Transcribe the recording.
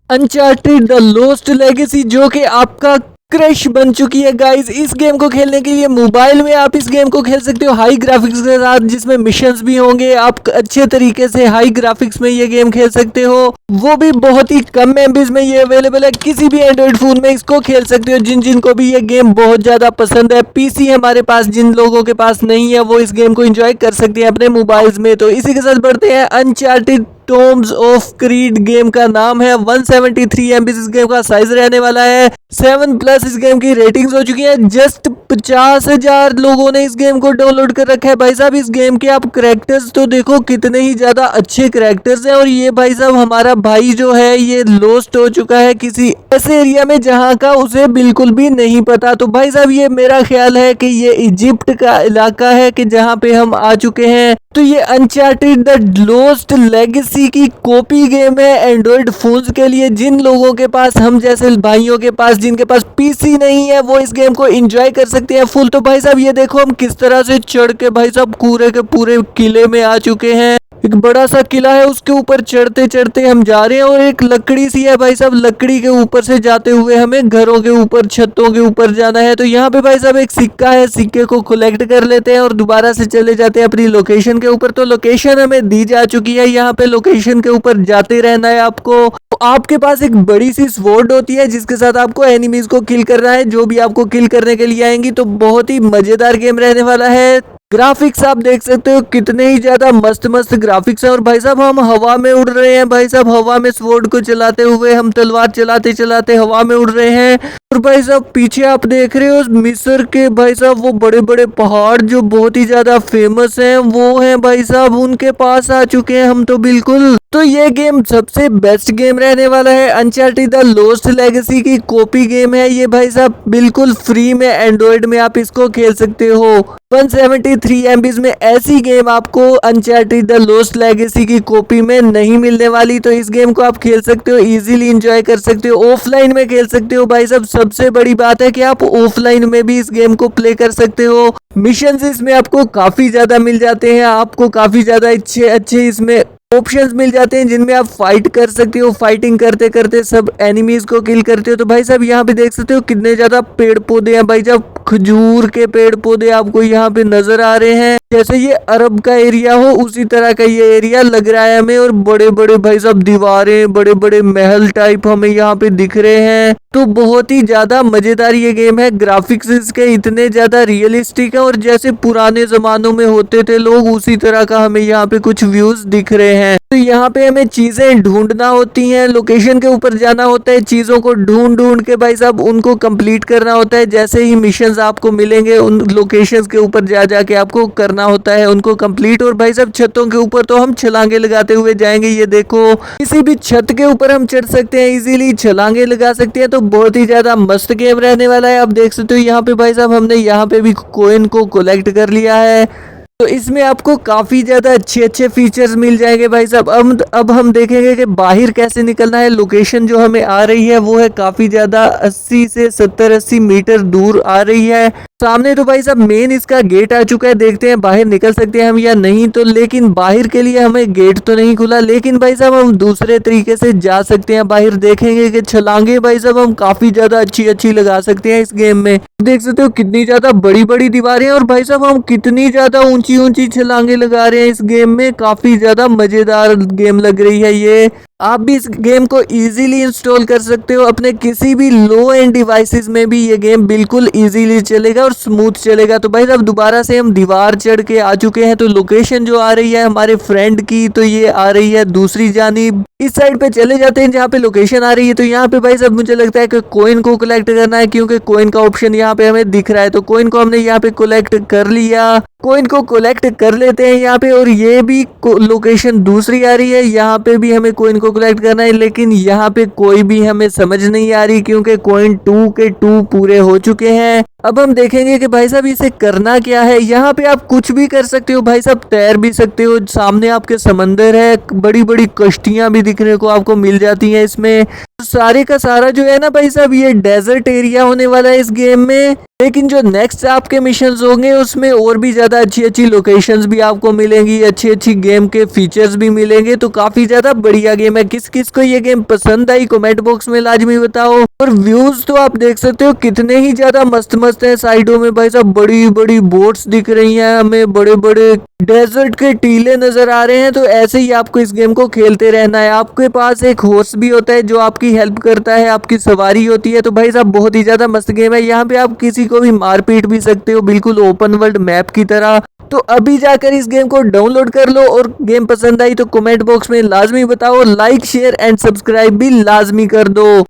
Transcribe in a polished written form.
Uncharted the lost legacy जो कि आपका क्रश बन चुकी है गाइस। इस गेम को खेलने के लिए मोबाइल में आप इस गेम को खेल सकते हो हाई ग्राफिक्स के साथ, जिसमें मिशंस भी होंगे। आप अच्छे तरीके से हाई ग्राफिक्स में ये गेम खेल सकते हो, वो भी बहुत ही कम एमबीज में। ये अवेलेबल है किसी भी एंड्रॉइड फोन में, इसको खेल सकते हो जिन जिन को भी ये गेम बहुत ज्यादा पसंद है। पीसी हमारे पास जिन लोगों के पास नहीं है वो इस गेम को एंजॉय कर सकते हैं अपने मोबाइल्स में। तो इसी के साथ बढ़ते हैं। Uncharted Tom's of creed game का नाम है। 173 MB इस गेम का साइज रहने वाला है। 7+ इस गेम की रेटिंग्स हो चुकी है। जस्ट 50,000 लोगों ने इस गेम को डाउनलोड कर रखा है। भाई साहब इस गेम के आप करैक्टर्स तो देखो कितने ही ज्यादा अच्छे करैक्टर्स हैं। और ये भाई साहब हमारा भाई जो है ये लॉस्ट हो चुका है किसी ऐसे एरिया में जहाँ का उसे बिल्कुल भी नहीं पता। तो भाई साहब ये मेरा ख्याल है कि ये इजिप्ट का इलाका है कि जहाँ पे हम आ चुके हैं। तो ये अनचार्टेड द लोस्ट लेगेसी की कॉपी गेम है एंड्रॉइड फोन्स के लिए। जिन लोगों के पास, हम जैसे भाइयों के पास जिनके पास पीसी नहीं है, वो इस गेम को एंजॉय कर सकते हैं फुल। तो भाई साहब ये देखो हम किस तरह से चढ़ के भाई साहब पूरे के पूरे किले में आ चुके हैं। एक बड़ा सा किला है, उसके ऊपर चढ़ते चढ़ते हम जा रहे हैं। और एक लकड़ी सी है भाई साहब, लकड़ी के ऊपर से जाते हुए हमें घरों के ऊपर, छतों के ऊपर जाना है। तो यहाँ पे भाई साहब एक सिक्का है, सिक्के को कलेक्ट कर लेते हैं और दोबारा से चले जाते हैं अपनी लोकेशन के ऊपर। तो लोकेशन हमें दी जा चुकी है, यहाँ पे लोकेशन के ऊपर जाते रहना है आपको। तो आपके पास एक बड़ी सी स्वॉर्ड होती है जिसके साथ आपको एनिमीज को किल करना है, जो भी आपको किल करने के लिए आएंगी। तो बहुत ही मजेदार गेम रहने वाला है। ग्राफिक्स आप देख सकते हो कितने ही ज्यादा मस्त मस्त ग्राफिक्स हैं। और भाई साहब हम हवा में उड़ रहे हैं, भाई साहब हवा में स्वॉर्ड को चलाते हुए हम तलवार चलाते चलाते हवा में उड़ रहे हैं। और भाई साहब पीछे आप देख रहे हो मिस्र के भाई साहब वो बड़े बड़े पहाड़ जो बहुत ही ज्यादा फेमस हैं, वो हैं भाई साहब, उनके पास आ चुके हैं हम तो बिल्कुल। तो ये गेम सबसे बेस्ट गेम रहने वाला है। अनचार्टेड द लोस्ट लेगेसी की कॉपी गेम है ये भाई साहब, बिल्कुल फ्री में एंड्रॉइड में आप इसको खेल सकते हो। 173 MB में ऐसी गेम आपको अनचार्टेड द लोस्ट लेगेसी की कॉपी में नहीं मिलने वाली। तो इस गेम को आप खेल सकते हो, इजीली एंजॉय कर सकते हो, ऑफलाइन में खेल सकते हो। भाई साहब सबसे बड़ी बात है कि आप ऑफलाइन में भी इस गेम को प्ले कर सकते हो। मिशंस इसमें आपको काफी ज्यादा मिल जाते हैं, आपको काफी ज्यादा अच्छे अच्छे इसमें ऑप्शंस मिल जाते हैं जिनमें आप फाइट कर सकते हो। फाइटिंग करते करते सब एनिमीज को किल करते हो। तो भाई साहब यहाँ पे देख सकते हो कितने ज्यादा पेड़ पौधे हैं भाई साहब, खजूर के पेड़ पौधे आपको यहाँ पे नजर आ रहे हैं। जैसे ये अरब का एरिया हो उसी तरह का ये एरिया लग रहा है हमें। और बड़े बड़े भाई साहब दीवारें, बड़े बड़े महल टाइप हमें यहाँ पे दिख रहे हैं। तो बहुत ही ज्यादा मजेदार ये गेम है। ग्राफिक्स इसके इतने ज्यादा रियलिस्टिक है और जैसे पुराने जमानों में होते थे लोग उसी तरह का हमें यहाँ पे कुछ व्यूज दिख रहे हैं। तो यहाँ पे हमें चीजें ढूंढना होती हैं, लोकेशन के ऊपर जाना होता है, चीजों को ढूंढ ढूंढ के भाई साहब उनको कंप्लीट करना होता है। जैसे ही मिशंस आपको मिलेंगे उन लोकेशंस के ऊपर जा जाके आपको करना होता है उनको कंप्लीट। और भाई साहब छतों के ऊपर तो हम छलांगे लगाते हुए जाएंगे। ये देखो किसी भी छत के ऊपर हम चढ़ सकते हैं, इजीली छलांगे लगा सकते हैं। तो बहुत ही ज्यादा मस्त गेम रहने वाला है। आप देख सकते हो यहाँ पे भाई साहब हमने यहाँ पे भी कॉइन को कलेक्ट कर लिया है। तो इसमें आपको काफी ज्यादा अच्छे अच्छे फीचर्स मिल जाएंगे भाई साहब। अब हम देखेंगे कि बाहर कैसे निकलना है। लोकेशन जो हमें आ रही है वो है काफी ज्यादा 80 से 70-80 मीटर दूर आ रही है सामने। तो भाई साहब मेन इसका गेट आ चुका है, देखते हैं बाहर निकल सकते हैं हम या नहीं। तो लेकिन बाहर के लिए हमें गेट तो नहीं खुला, लेकिन भाई साहब हम दूसरे तरीके से जा सकते हैं बाहर। देखेंगे कि छलांगे भाई साहब हम काफी ज्यादा अच्छी अच्छी लगा सकते हैं इस गेम में। देख सकते हो कितनी ज्यादा बड़ी बड़ी दीवारें और भाई साहब हम कितनी ज्यादा ऊंची ऊंची छलांगे लगा रहे हैं इस गेम में। काफी ज्यादा मजेदार गेम लग रही है ये। आप भी इस गेम को इजीली इंस्टॉल कर सकते हो अपने किसी भी लो एंड डिवाइसेस में भी ये गेम बिल्कुल इजीली चलेगा और स्मूथ चलेगा। तो भाई साहब दोबारा से हम दीवार चढ़ के आ चुके हैं। तो लोकेशन जो आ रही है हमारे फ्रेंड की, तो ये आ रही है दूसरी जानिब। इस साइड पे चले जाते हैं जहाँ पे लोकेशन आ रही है। तो यहाँ पे भाई साहब मुझे लगता है कि कॉइन को कलेक्ट करना है, क्योंकि कॉइन का ऑप्शन यहाँ पे हमें दिख रहा है। तो कॉइन को हमने यहाँ पे कलेक्ट कर लिया, कॉइन को कलेक्ट कर लेते हैं यहाँ पे। और ये भी लोकेशन दूसरी आ रही है, यहाँ पे भी हमें कॉइन को कलेक्ट करना है, लेकिन यहाँ पे कोई भी हमें समझ नहीं आ रही क्योंकि कॉइन 2 के 2 पूरे हो चुके हैं। अब हम देखेंगे कि भाई साहब इसे करना क्या है। यहाँ पे आप कुछ भी कर सकते हो भाई साहब, तैर भी सकते हो, सामने आपके समंदर है, बड़ी बड़ी कश्तियां भी दिखने को आपको मिल जाती हैं इसमें। सारे का सारा जो है ना भाई साहब ये डेजर्ट एरिया होने वाला है इस गेम में। लेकिन जो नेक्स्ट आपके मिशंस होंगे उसमें और भी ज्यादा अच्छी अच्छी लोकेशंस भी आपको मिलेंगी, अच्छी अच्छी गेम के फीचर्स भी मिलेंगे। तो काफी ज्यादा बढ़िया गेम है। किस किस को ये गेम पसंद आई कमेंट बॉक्स में लाजमी बताओ। और व्यूज तो आप देख सकते हो कितने ही ज्यादा मस्त मस्त है। साइडों में भाई साहब बड़ी बड़ी बोट्स दिख रही हैं हमें, बड़े बड़े डेजर्ट के टीले नजर आ रहे हैं। तो ऐसे ही आपको इस गेम को खेलते रहना है। आपके पास एक हॉर्स भी होता है जो आपकी हेल्प करता है, आपकी सवारी होती है। तो भाई साहब बहुत ही ज्यादा मस्त गेम है। यहाँ पे आप किसी को भी मार पीट भी सकते हो, बिल्कुल ओपन वर्ल्ड मैप की तरह। तो अभी जाकर इस गेम को डाउनलोड कर लो। और गेम पसंद आई तो कमेंट बॉक्स में लाजमी बताओ, लाइक शेयर एंड सब्सक्राइब भी लाजमी कर दो।